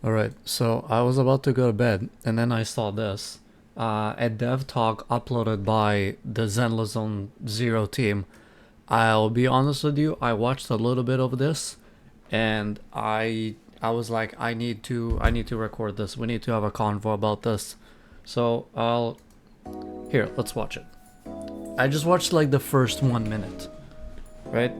Alright, so I was about to go to bed, and then I saw this. A dev talk uploaded by the Zenless Zone Zero team. I'll be honest with you, I watched a little bit of this, and I was like, I need to record this. We need to have a convo about this. So here, let's watch it. I just watched like the first 1 minute, right?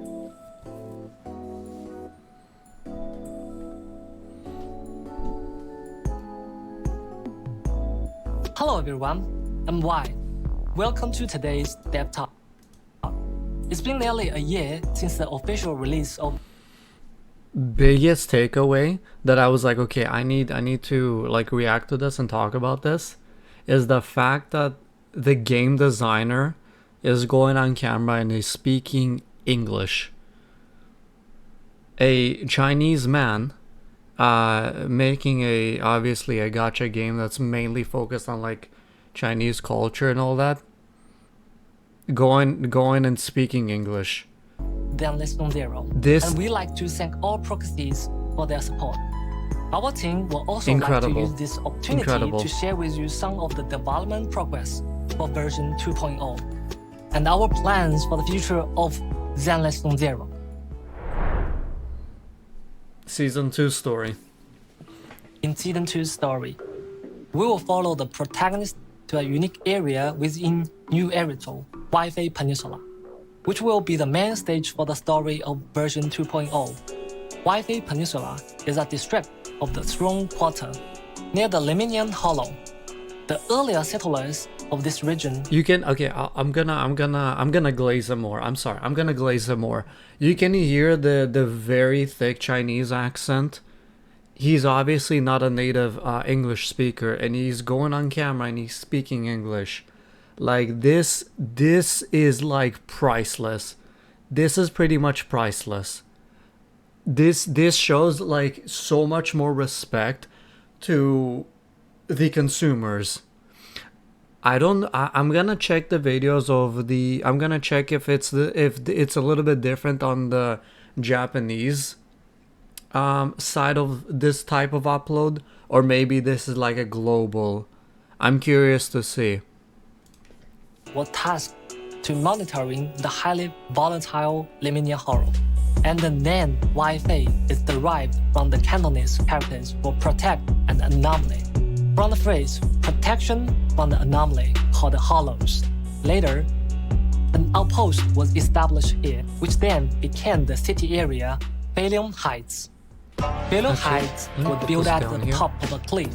Hello everyone, I'm Y. Welcome to today's Dev Talk. It's been nearly a year since the official release of Biggest takeaway that I was like, okay, I need to like react to this and talk about this is the fact that the game designer is going on camera and he's speaking English. A Chinese man making a obviously a gacha game that's mainly focused on like Chinese culture and all that, going and speaking English. Zenless Zero. This And we like to thank all proxies for their support. Our team will also Incredible. like to use this opportunity Incredible. to share with you some of the development progress for version 2.0 and our plans for the future of Zenless Zero. Season 2 story. In Season 2's story, we will follow the protagonist to a unique area within New Eritol, Wi-Fi Peninsula, which will be the main stage for the story of version 2.0. Wi-Fi Peninsula is a district of the Throne Quarter, near the Leminian Hollow. The earlier settlers of this region You can okay. I'm gonna glaze him more. I'm sorry. I'm gonna glaze him more. You can hear the very thick Chinese accent. He's obviously not a native English speaker, and he's going on camera and he's speaking English. Like this is like priceless. This is pretty much priceless. This shows like so much more respect to the consumers. I'm gonna check the videos of the. I'm gonna check if it's a little bit different on the Japanese side of this type of upload, or maybe this is like a global. I'm curious to see. was tasked to monitoring the highly volatile Leminian Hollow, and the name Wi-Fi is derived from the Cantonese characters for protect and anomaly, from the phrase protection from the anomaly called hollows. Later, an outpost was established here, which then became the city area Phalium Heights. Phalium Actually, Heights let me was put built this at down the here. top of a cliff.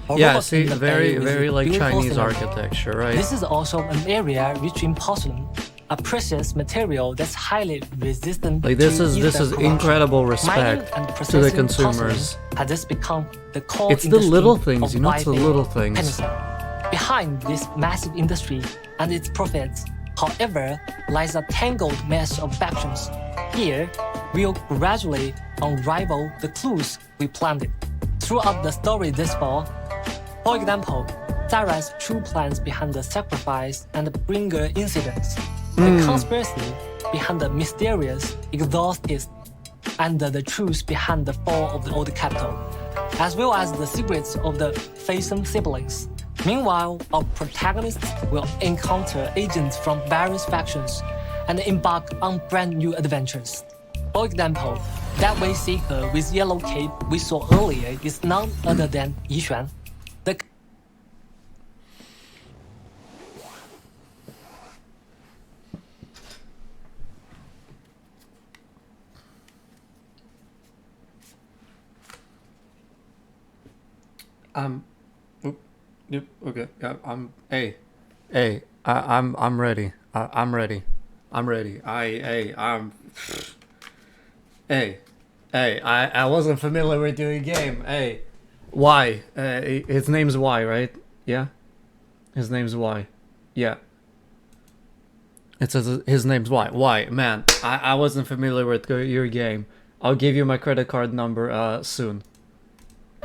Yeah, overlooking see, the very bay with very its like beautiful Chinese scenery. architecture, right? This is also an area rich in porcelain, a precious material that's highly resistant Like this to is corrosion. incredible Mining respect and to the processing consumers. porcelain has just become the core It's the industry little things, of you know, it's the Wi-Fi little things. Peninsula. Behind this massive industry and its profits, however, lies a tangled mess of factions. Here, we'll gradually unravel the clues we planted throughout the story this fall. For example, Zara's true plans behind the sacrifice and the bringer incidents, the conspiracy behind the mysterious exorcist, and the truth behind the fall of the old capital, as well as the secrets of the Faison siblings. Meanwhile, our protagonists will encounter agents from various factions and embark on brand new adventures. For example, that way seeker with yellow cape we saw earlier is none other than Yixuan. The Oop, yep, okay. Yeah, I'm ready. I'm ready. I'm ready. Hey, I wasn't familiar with your game. Hey, Y. His name's Y, right? Yeah, his name's Y. Yeah. It says his name's Y. Y, man. I wasn't familiar with your game. I'll give you my credit card number soon.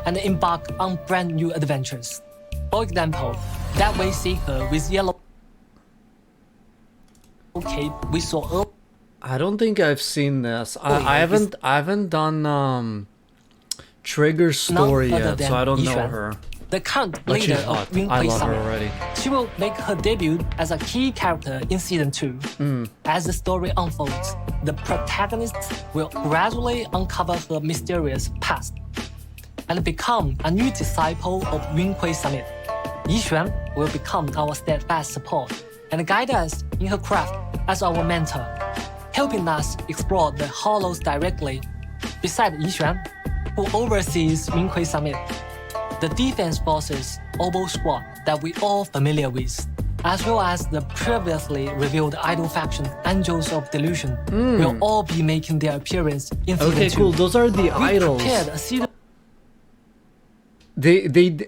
and embark on brand new adventures. For example, that way seeker with yellow cape we saw earlier. I don't think I've seen this. I haven't done Trigger story None other yet, than so I don't Yi know Xuan, her. the current But leader she's of hot. Wing I Kui love her Summit. already. She will make her debut as a key character in Season 2. As the story unfolds, the protagonists will gradually uncover her mysterious past and become a new disciple of Wing Kui Summit. Yi Xuan will become our steadfast support and guide us in her craft as our mentor, helping us explore the hollows directly. Beside Yi Xuan, who oversees Wing Kui Summit, the Defense Forces Oboe Squad that we all familiar with, as well as the previously revealed idol faction Angels of Delusion, will all be making their appearance in Season 2. Okay, cool. Those are the We idols. prepared a season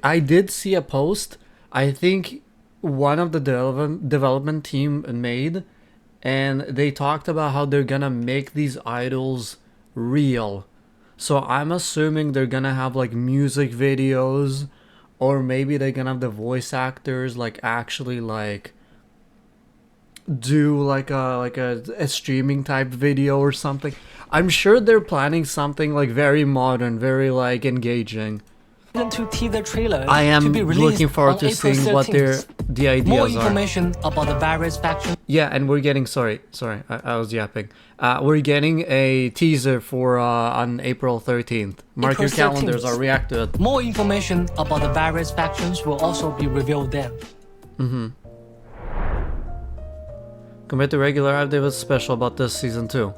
I did see a post. I think one of the development team made, and they talked about how they're gonna make these idols real. So I'm assuming they're gonna have like music videos, or maybe they're gonna have the voice actors like actually like do like a streaming type video or something. I'm sure they're planning something like very modern, very like engaging. 2 teaser trailer I am to be released looking forward on to April seeing what the ideas More are. information about the various factions. Yeah, and we're getting I was yapping. We're getting a teaser for on April 13th. Mark April your calendars. 13th. I'll react to it. More information about the various factions will also be revealed then. Compared to regular update, what's special about this season 2?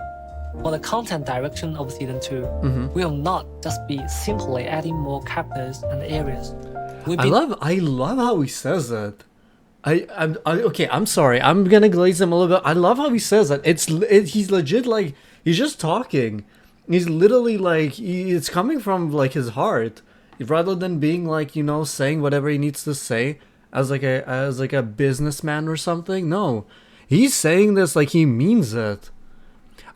For the content direction of Season 2, we will not just be simply adding more characters and areas. We'll be I love how he says that. Okay, I'm sorry. I'm gonna glaze him a little bit. I love how he says that. He's legit like he's just talking. He's literally like it's coming from like his heart, rather than being like saying whatever he needs to say as like a businessman or something. No, he's saying this like he means it.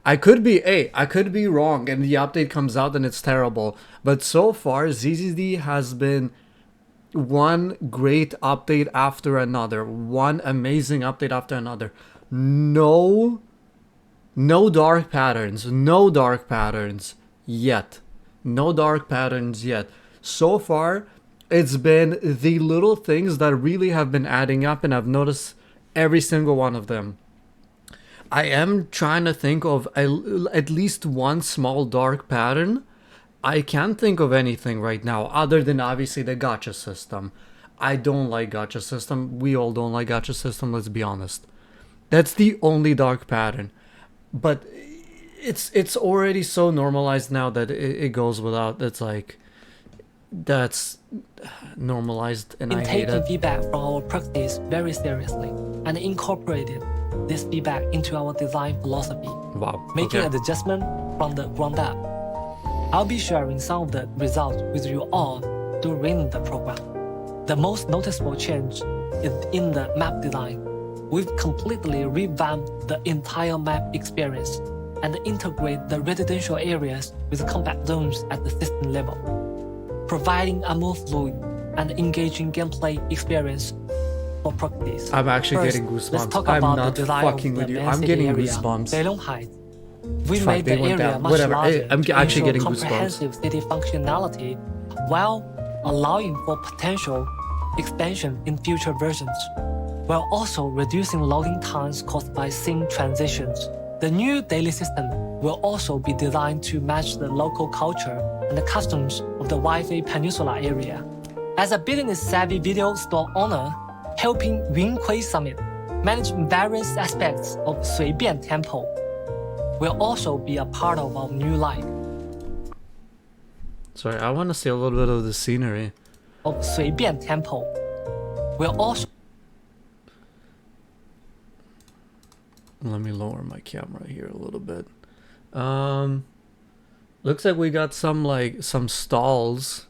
I could be wrong, and the update comes out and it's terrible. But so far, ZZD has been one great update after another, one amazing update after another. No dark patterns, yet. No dark patterns yet. So far, it's been the little things that really have been adding up, and I've noticed every single one of them. I am trying to think of at least one small dark pattern. I can't think of anything right now other than obviously the gacha system. I don't like gacha system. We all don't like gacha system, let's be honest. That's the only dark pattern. But it's already so normalized now that it goes without. It's like that's normalized, and I hate taking it. feedback from our practice very seriously and incorporated this feedback into our design philosophy, Wow. making Okay. an adjustment from the ground up. I'll be sharing some of the results with you all during the program. The most noticeable change is in the map design. We've completely revamped the entire map experience and integrate the residential areas with combat zones at the system level, providing a more fluid and engaging gameplay experience for practice. I'm actually First, getting let's goosebumps. talk I'm about not the design fucking of with the you. main I'm city getting area, goosebumps. Beilong Heights. We Fuck, made they the went area down. much Whatever. larger I'm to actually ensure getting goosebumps. comprehensive city functionality while allowing for potential expansion in future versions, while also reducing loading times caused by scene transitions. The new daily system will also be designed to match the local culture and the customs of the Wi-Fi Peninsula area. As a business-savvy video store owner, helping Wing Kui Summit manage various aspects of 随便 Temple will also be a part of our new life. Sorry, I want to see a little bit of the scenery. Of 随便 Temple will also Let me lower my camera here a little bit. Looks like we got some stalls.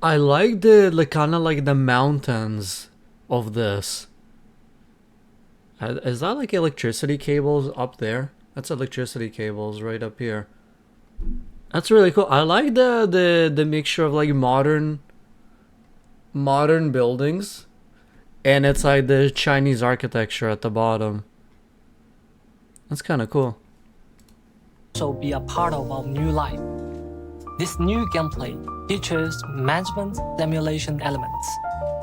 I like the kind of like the mountains of this. Is that like electricity cables up there? That's electricity cables right up here. That's really cool. I like the mixture of like modern buildings, and it's like the Chinese architecture at the bottom. That's kind of cool. be a part of our new life. This new gameplay features management simulation elements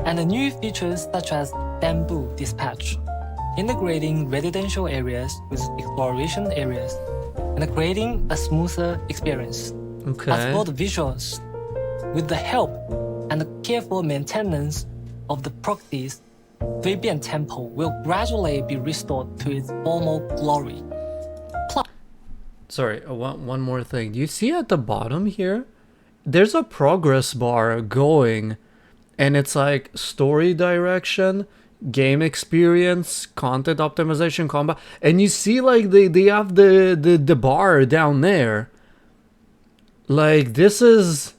and new features such as bamboo dispatch, integrating residential areas with exploration areas and creating a smoother experience. Okay. As for the visuals, with the help and the careful maintenance of the proxies, 随便 Temple will gradually be restored to its former glory. Sorry, one more thing. Do you see at the bottom here? There's a progress bar going, and it's like story direction, game experience, content optimization, combat, and you see like they have the bar down there. Like this is,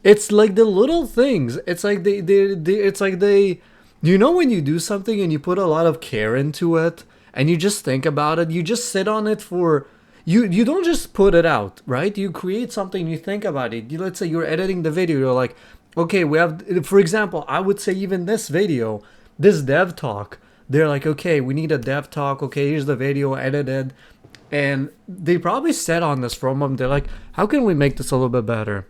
it's like the little things. It's like it's like they, you know, when you do something and you put a lot of care into it and you just think about it, you just sit on it for, you don't just put it out, right? You create something, you think about it. Let's say you're editing the video, you're like, okay, we have, for example, I would say even this video, this dev talk, they're like, okay, we need a dev talk, okay, here's the video edited, and they probably sat on this for a moment. They're like, how can we make this a little bit better?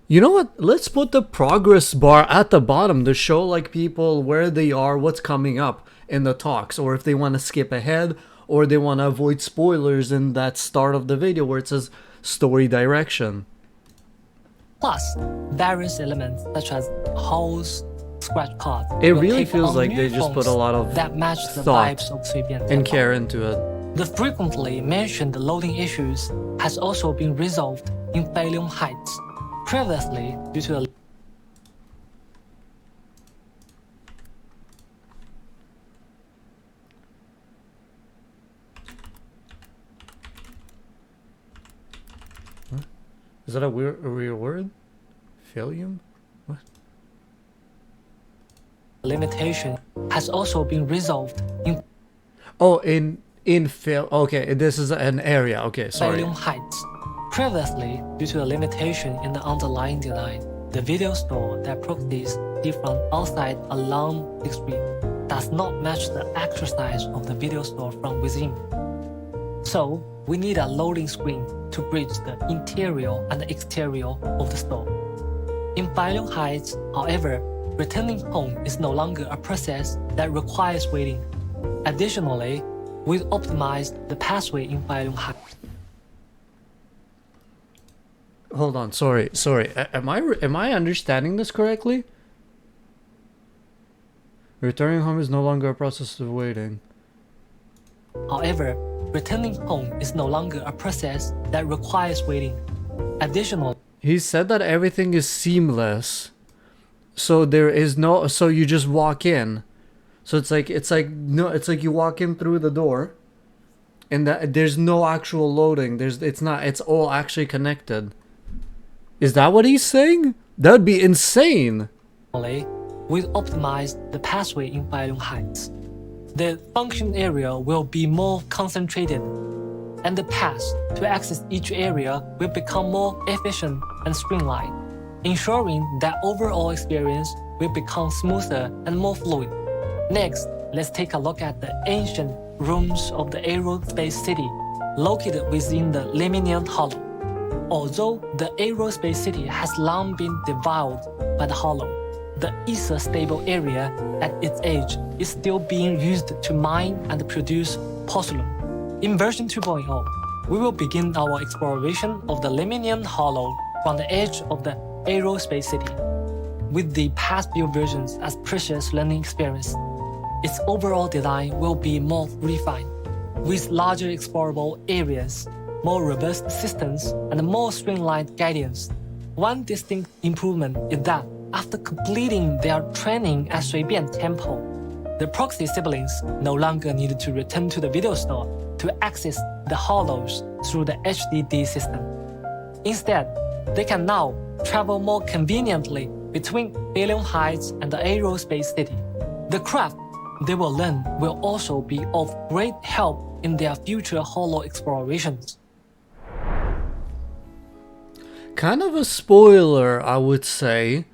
You know what? Let's put the progress bar at the bottom to show like people where they are, what's coming up in the talks, or if they want to skip ahead, or they want to avoid spoilers in that start of the video where it says story direction. Plus, various elements such as holes, scratch cards. It really feels like they just put a lot of that match the thought vibes of 随便 and Temple. care into it. The frequently mentioned loading issues has also been resolved in Failure Heights, previously due to the Is that a real word? Philium? What? limitation has also been resolved in Oh, in fail. Okay, this is an area. Okay, sorry. Failure Heights, previously due to a limitation in the underlying design. The video store that proxies see from outside along the street does not match the actual size of the video store from within. So, we need a loading screen to bridge the interior and the exterior of the store. In Failure Heights, however, returning home is no longer a process that requires waiting. Additionally, we've optimized the pathway in Failure Heights. Hold on. Sorry. Am I understanding this correctly? Returning home is no longer a process of waiting. However, returning home is no longer a process that requires waiting. Additionally, He said that everything is seamless. So there is no, so you just walk in. So it's like you walk in through the door and that there's no actual loading. It's all actually connected. Is that what he's saying? That would be insane. we've optimized the pathway in Failure Heights. The function area will be more concentrated, and the path to access each area will become more efficient and streamlined, ensuring that overall experience will become smoother and more fluid. Next, let's take a look at the ancient ruins of the aerospace city located within the Lemnian Hollow. Although the aerospace city has long been devoured by the Hollow, the ether stable area at its edge is still being used to mine and produce porcelain. In version 2.0, we will begin our exploration of the Lemnian Hollow from the edge of the aerospace city. With the past few versions as precious learning experience, its overall design will be more refined, with larger explorable areas, more robust systems, and more streamlined guidance. One distinct improvement is that after completing their training at 随便 Temple, the proxy siblings no longer needed to return to the video store to access the hollows through the HDD system. Instead, they can now travel more conveniently between Failure Heights and the aerospace city. The craft they will learn will also be of great help in their future hollow explorations. Kind of a spoiler, I would say,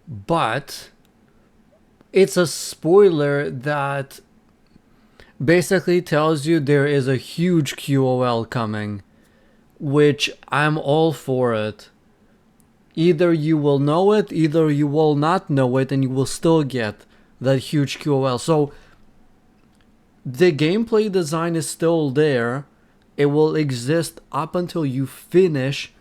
but it's a spoiler that basically tells you there is a huge QOL coming, which I'm all for it. Either you will know it, either you will not know it, and you will still get that huge QOL. So the gameplay design is still there. It will exist up until you finish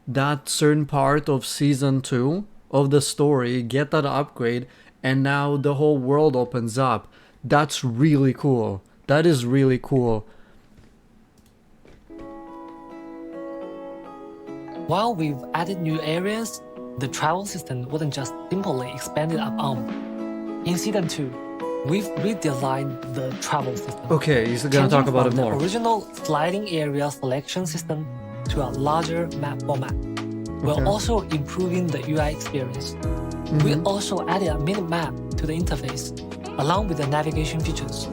that certain part of season 2 of the story, get that upgrade, and now the whole world opens up. That's really cool. That is really cool. While we've added new areas, the travel system wasn't just simply expanded upon. In Season 2, we've redesigned the travel system. Okay, he's gonna talk about it more. The original sliding area selection system to a larger map format. We're also improving the UI experience. We also added a mini-map to the interface, along with the navigation features.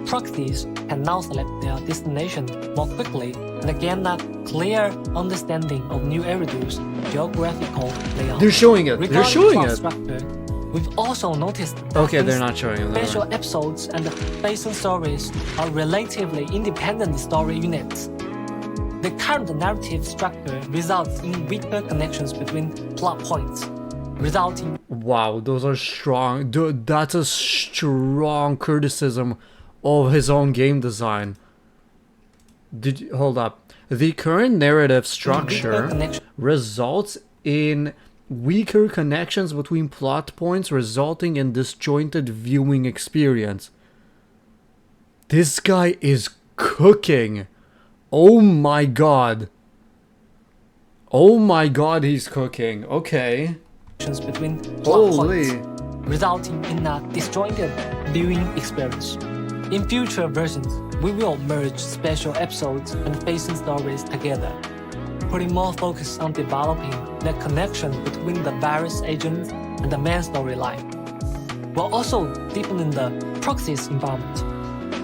Proxies can now select their destination more quickly and gain a clear understanding of new Eridu's geographical layout. They're showing it. They're showing it. Structure, we've also noticed that okay, they're not showing it. special episodes and basin stories are relatively independent story units. The current narrative structure results in weaker connections between plot points, resulting. Wow, those are strong. Dude, that's a strong criticism of his own game design. Hold up. The current narrative structure results in weaker connections between plot points, resulting in disjointed viewing experience. This guy is cooking. Oh my god. Oh my god, he's cooking. Okay. Between plot Holy. points, resulting in a disjointed viewing experience. In future versions, we will merge special episodes and facing stories together, putting more focus on developing the connection between the various agents and the main storyline. We're also deepening the proxies environment.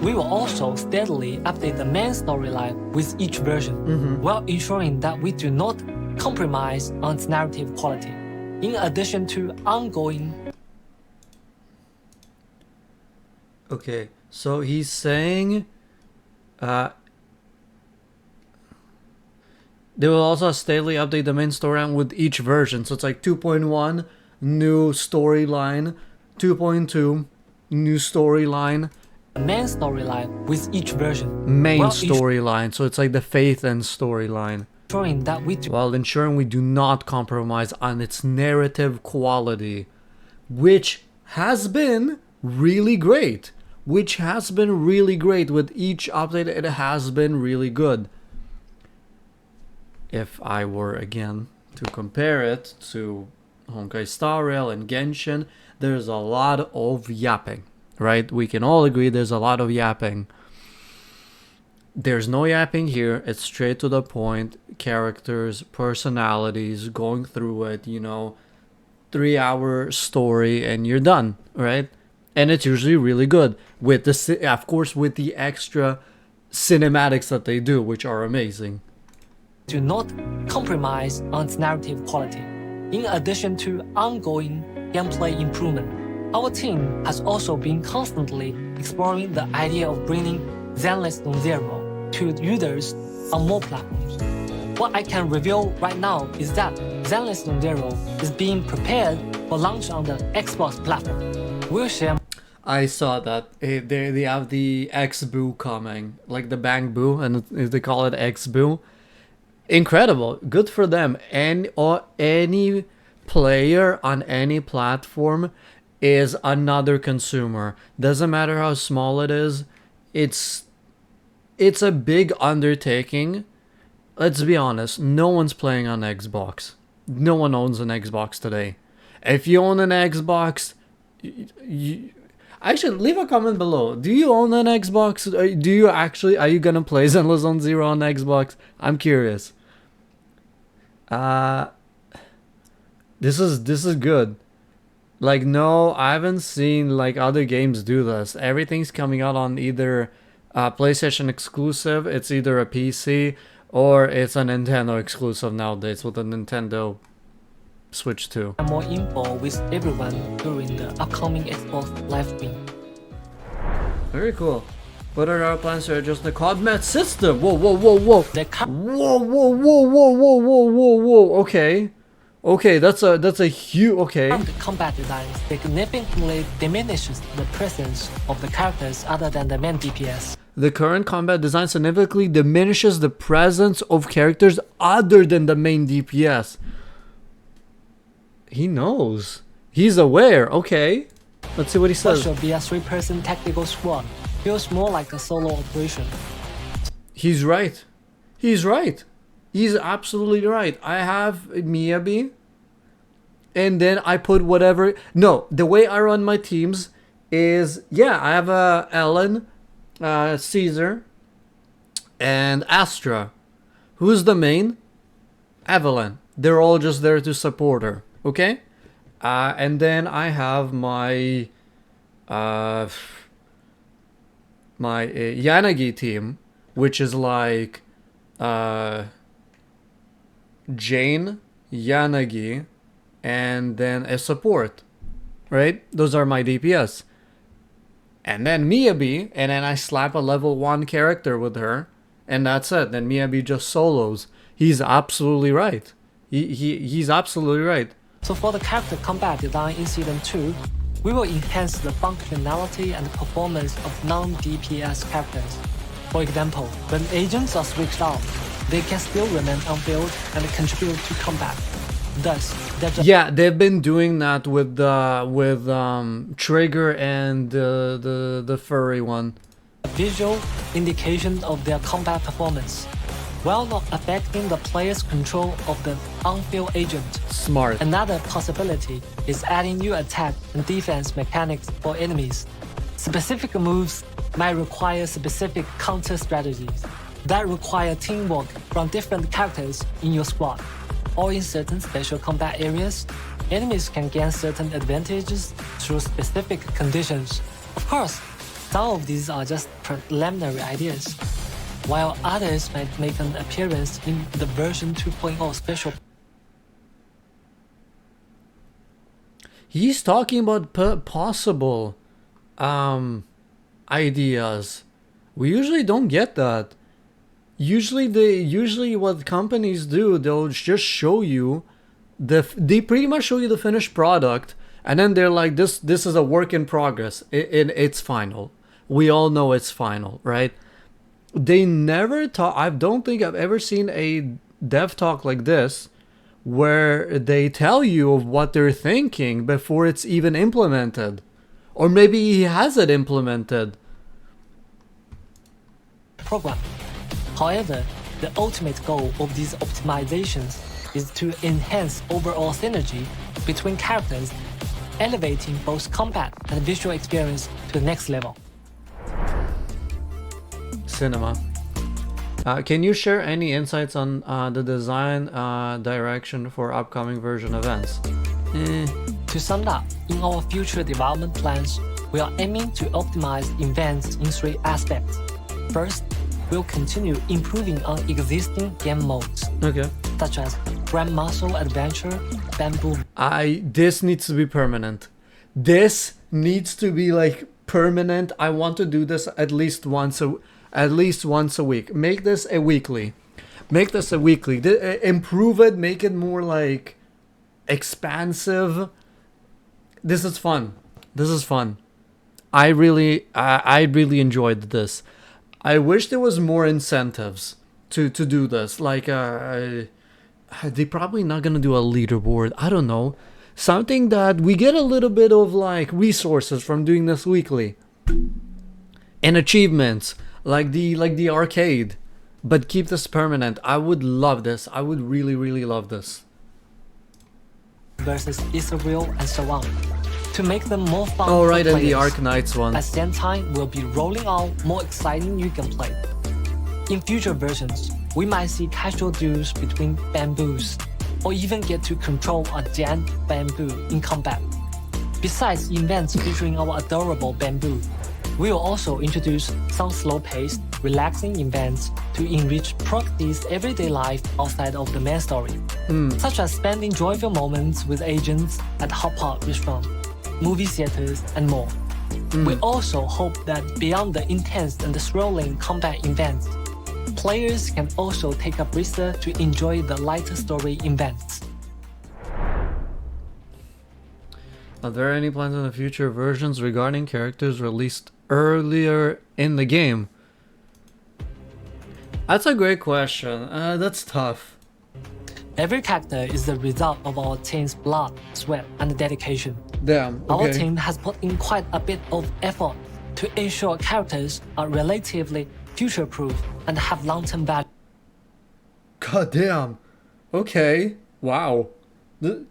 We will also steadily update the main storyline with each version, while ensuring that we do not compromise on its narrative quality. In addition to ongoing. Okay, so he's saying they will also steadily update the main storyline with each version. So it's like 2.1, new storyline, 2.2, new storyline. Main storyline with each version. Main storyline, so it's like the Faith and storyline. That we do. While ensuring we do not compromise on its narrative quality, which has been really great. With each update, it has been really good. If I were again to compare it to Honkai Star Rail and Genshin, there's a lot of yapping, right? We can all agree there's a lot of yapping. There's no yapping here. It's straight to the point. Characters, personalities, going through it, 3-hour story, and you're done, right? And it's usually really good with of course, with the extra cinematics that they do, which are amazing. Do not compromise on its narrative quality. In addition to ongoing gameplay improvement, our team has also been constantly exploring the idea of bringing Zenless Non-Zero to users on more platforms. What I can reveal right now is that Zenless Non-Zero is being prepared for launch on the Xbox platform. We'll share. I saw that they have the X-Boo coming, like the Bang Boo, and they call it X-Boo. Incredible, good for them. And any player on any platform is another consumer. Doesn't matter how small it is. It's a big undertaking. Let's be honest, no one's playing on Xbox. No one owns an Xbox today. If you own an Xbox, actually leave a comment below. Do you own an Xbox? Are you gonna play Zenless Non-Zero on Xbox? I'm curious. This is good. Like, no, I haven't seen like other games do this. Everything's coming out on either PlayStation exclusive, it's either a PC, or it's a Nintendo exclusive nowadays with the Nintendo Switch 2. More info with everyone during the upcoming Xbox live stream. Very cool. What are our plans to adjust the combat system? Whoa, whoa, whoa, whoa. The Whoa, whoa, whoa, whoa, whoa, whoa, whoa, whoa. Okay. Okay, that's a huge, okay. current combat design significantly diminishes the presence of the characters other than the main DPS. The current combat design significantly diminishes the presence of characters other than the main DPS. He knows. He's aware. Okay. Let's see what he says. Should be a 3-person tactical squad. Feels more like a solo operation. He's right. He's right. He's absolutely right. I have Miyabi, and then I put whatever. No, the way I run my teams is, yeah, I have Ellen, Caesar, and Astra. Who's the main? Evelyn. They're all just there to support her. Okay? And then I have my Yanagi team, which is like Jane, Yanagi, and then a support, right? Those are my DPS. And then Miyabi, and then I slap a level 1 character with her, and that's it. Then Miyabi just solos. He's absolutely right. He's absolutely right. So for the character combat design in Season 2, we will enhance the functionality and performance of non-DPS characters. For example, when agents are switched out, they can still remain on field and contribute to combat. Thus, yeah, they've been doing that with Trigger and the furry one. A visual indication of their combat performance, while not affecting the player's control of the on-field agent. Smart. Another possibility is adding new attack and defense mechanics for enemies. Specific moves might require specific counter strategies that require teamwork from different characters in your squad. Or in certain special combat areas, enemies can gain certain advantages through specific conditions. Of course, some of these are just preliminary ideas, while others might make an appearance in the version 2.0 special. He's talking about possible ideas. We usually don't get that. Usually what companies do, they'll just show you they pretty much show you the finished product, and then they're like, this is a work in progress. It's final. We all know it's final, right? They never talk. I don't think I've ever seen a dev talk like this where they tell you of what they're thinking before it's even implemented, or maybe he has it implemented. Program. However, the ultimate goal of these optimizations is to enhance overall synergy between characters, elevating both combat and visual experience to the next level. Cinema. Can you share any insights on the design direction for upcoming version events? To sum up, in our future development plans, we are aiming to optimize events in 3 aspects. First, we'll continue improving on existing game modes, Okay. such as Grand Muscle Adventure, Bamboo. This needs to be permanent. This needs to be like permanent. I want to do this at least once a week. Make this a weekly. Improve it. Make it more like expansive. This is fun. I really enjoyed this. I wish there was more incentives to do this. Like, they're probably not gonna do a leaderboard. I don't know. Something that we get a little bit of like resources from doing this weekly. And achievements, like the arcade. But keep this permanent. I would love this. I would really love this. Versus Israel and so on, to make them more fun. Oh right, for and the players. Arknights one. At the same time, we'll be rolling out more exciting new gameplay. In future versions, we might see casual duels between bamboos, or even get to control a giant bamboo in combat. Besides events featuring our adorable bamboo, we will also introduce some slow-paced, relaxing events to enrich Proxy's everyday life outside of the main story, such as spending joyful moments with agents at hot pot restaurant, movie theaters, and more. We also hope that beyond the intense and thrilling combat events, players can also take a breather to enjoy the lighter story events. Are there any plans in the future versions regarding characters released earlier in the game? That's a great question. That's tough. Every character is the result of our team's blood, sweat, and dedication. Damn, okay. Our team has put in quite a bit of effort to ensure characters are relatively future-proof and have long-term value. God damn. Okay. Wow.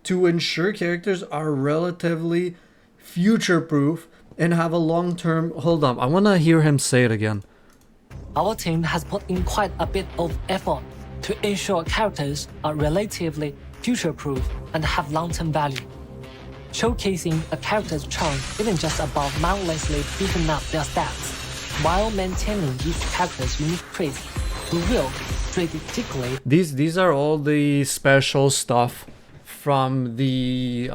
To ensure characters are relatively future-proof and have a long-term... Hold on, I want to hear him say it again. Our team has put in quite a bit of effort to ensure characters are relatively future-proof and have long-term value. Showcasing a character's charm isn't just about mindlessly beefing up their stats. While maintaining each character's unique traits, we will strategically... These are all the special stuff from the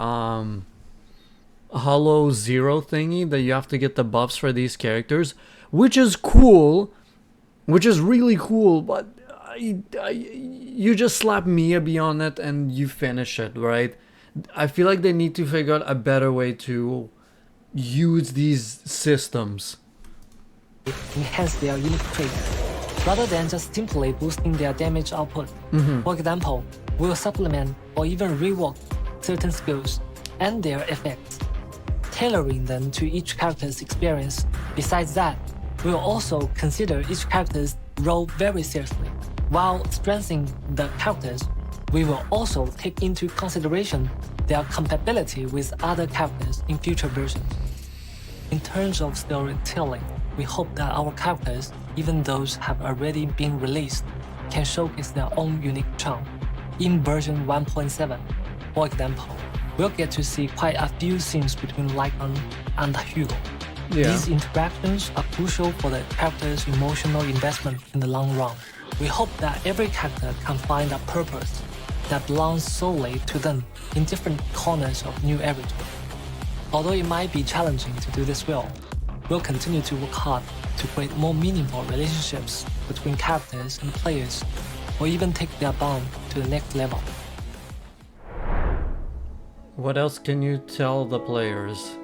Hollow Zero thingy that you have to get the buffs for these characters, which is cool, which is really cool, but you just slap Miyabi on it and you finish it, right? I feel like they need to figure out a better way to use these systems. Enhance their unique traits, rather than just simply boosting their damage output. For example, we'll supplement or even rework certain skills and their effects, tailoring them to each character's experience. Besides that, we'll also consider each character's role very seriously. While strengthening the characters, we will also take into consideration their compatibility with other characters in future versions. In terms of storytelling, we hope that our characters, even those have already been released, can showcase their own unique charm. In version 1.7, for example, we'll get to see quite a few scenes between Lycan and Hugo. Yeah. These interactions are crucial for the character's emotional investment in the long run. We hope that every character can find a purpose that belongs solely to them in different corners of new areas. Although it might be challenging to do this well, we'll continue to work hard to create more meaningful relationships between characters and players, or even take their bond to the next level. What else can you tell the players?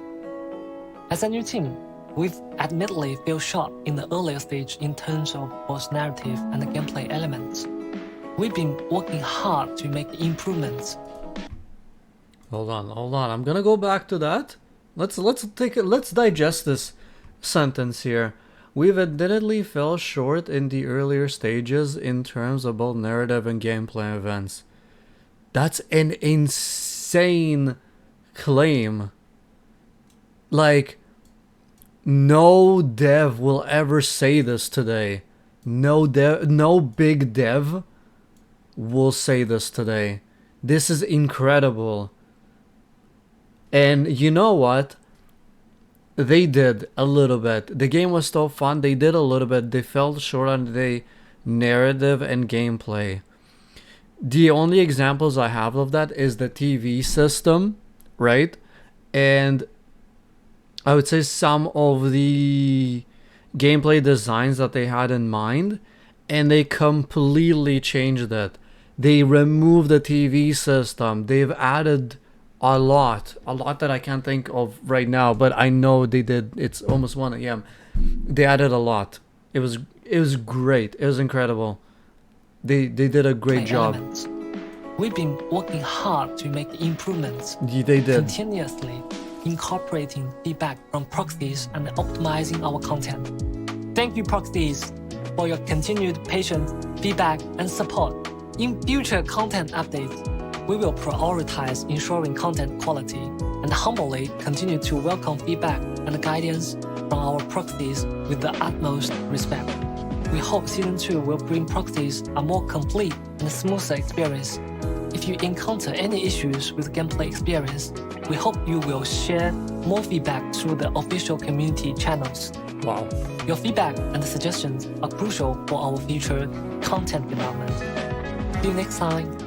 As a new team, we've admittedly fell short in the earlier stage in terms of both narrative and gameplay elements. We've been working hard to make improvements. Hold on. I'm gonna go back to that. Let's digest this sentence here. We've admittedly fell short in the earlier stages in terms of both narrative and gameplay events. That's an insane claim. Like, no dev will ever say this today. No big dev will say this today. This is incredible. And you know what? They did a little bit. The game was still fun. They did a little bit. They fell short on the narrative and gameplay. The only examples I have of that is the TV system, right? And I would say some of the gameplay designs that they had in mind, and they completely changed it. They removed the TV system. They've added a lot that I can't think of right now, but I know they did. It's almost 1 a.m. They added a lot. It was great. It was incredible. They did a great job. Elements. We've been working hard to make improvements. They did. Continuously incorporating feedback from proxies and optimizing our content. Thank you, proxies, for your continued patience, feedback, and support. In future content updates, we will prioritize ensuring content quality and humbly continue to welcome feedback and guidance from our proxies with the utmost respect. We hope Season 2 will bring proxies a more complete and smoother experience. If you encounter any issues with gameplay experience, we hope you will share more feedback through the official community channels. Wow. Your feedback and suggestions are crucial for our future content development. See you next time.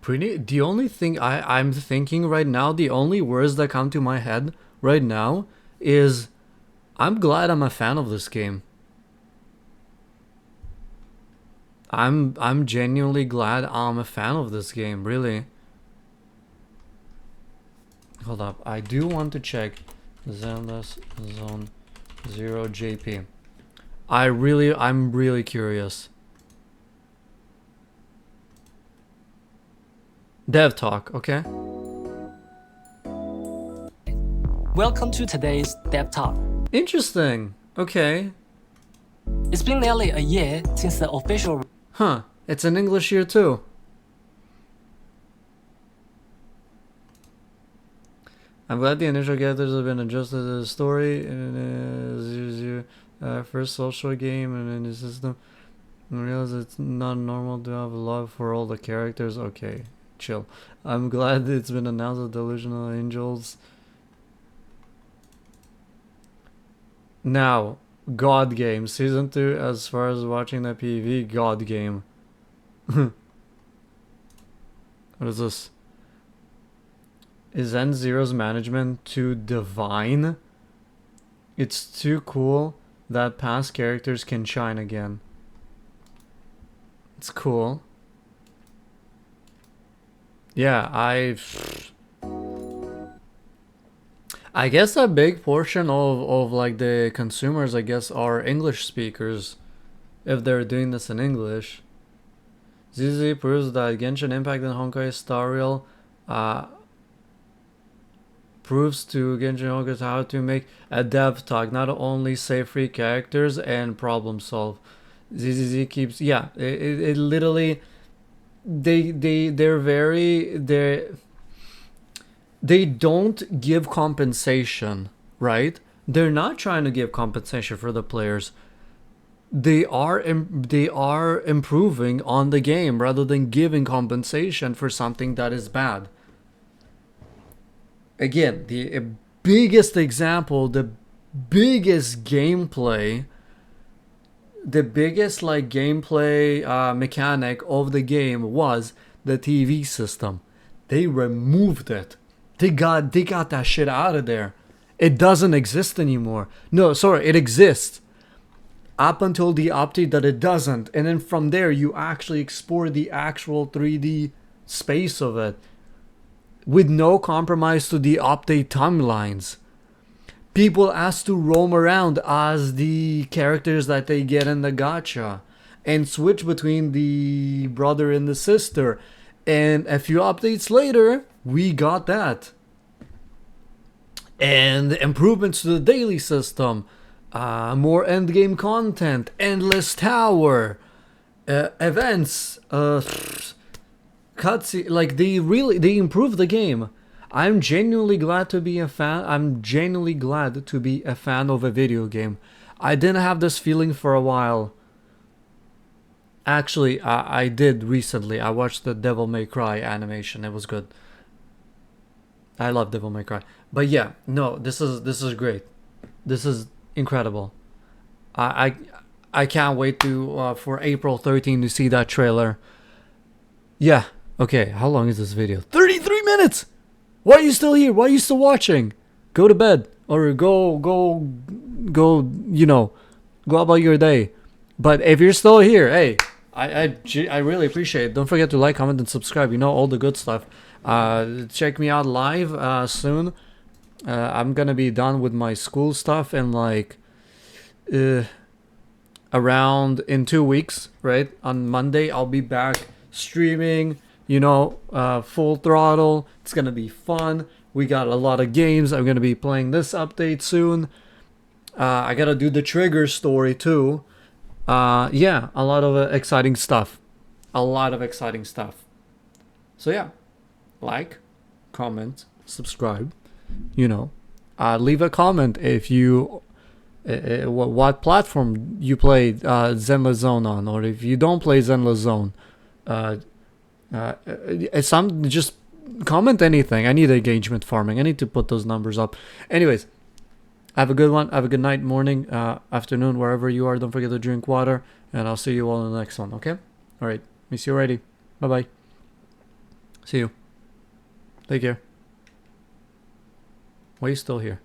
Pretty. The only thing I'm thinking right now, the only words that come to my head right now is I'm glad I'm a fan of this game. I'm genuinely glad I'm a fan of this game, really. Hold up, I do want to check Zenless Zone 0 JP. I'm really curious. Dev talk, okay? Welcome to today's Dev Talk. Interesting. Okay. It's been nearly a year since the official. Huh. It's in English here too. I'm glad the initial characters have been adjusted to the story and first social game and in the system. I realize it's not normal to have love for all the characters. Okay, chill. I'm glad it's been announced that Delusional Angels. Now, God Game Season 2. As far as watching the PV, God Game. What is this? Is N0's management too divine? It's too cool that past characters can shine again. It's cool. Yeah, I guess a big portion of like the consumers, I guess, are English speakers, if they're doing this in English. ZZ proves that Genshin Impact and Honkai Star Rail proves to Genshin Honkai how to make a dev talk, not only say free characters and problem solve. ZZZ keeps, yeah, it literally, they don't give compensation, right? They're not trying to give compensation for the players. They are improving on the game rather than giving compensation for something that is bad. Again, the biggest example, the biggest gameplay, the biggest like gameplay mechanic of the game was the TV system. They removed it. They got that shit out of there. It doesn't exist anymore. No, sorry, it exists up until the update that it doesn't, and then from there you actually explore the actual 3D space of it with no compromise to the update timelines. People ask to roam around as the characters that they get in the gacha and switch between the brother and the sister, and a few updates later we got that. And improvements to the daily system, more endgame content, endless tower, events, cutscene. Like they improved the game. I'm genuinely glad to be a fan. I'm genuinely glad to be a fan of a video game. I didn't have this feeling for a while. Actually, I did recently. I watched the Devil May Cry animation. It was good. I love Devil May Cry. But yeah, no, this is great. This is incredible. I can't wait to for April 13 to see that trailer. Yeah. Okay, how long is this video? 33 minutes. Why are you still here? Why are you still watching? Go to bed or go, you know, go about your day. But if you're still here, hey, I really appreciate it. Don't forget to like, comment, and subscribe. You know, all the good stuff. Check me out live soon. I'm gonna be done with my school stuff in like around in 2 weeks, right? On Monday, I'll be back streaming, you know, full throttle. It's gonna be fun. We got a lot of games. I'm gonna be playing this update soon. I gotta do the Trigger story too. Yeah, a lot of exciting stuff. A lot of exciting stuff. So yeah, like, comment, subscribe. You know, leave a comment if you what platform you play Zenless Zone on, or if you don't play Zenless Zone. Some just comment anything. I need engagement farming. I need to put those numbers up. Anyways, have a good one. Have a good night, morning, afternoon, wherever you are. Don't forget to drink water, and I'll see you all in the next one. Okay? All right. Miss you already. Bye bye. See you. Take care. Why are you still here?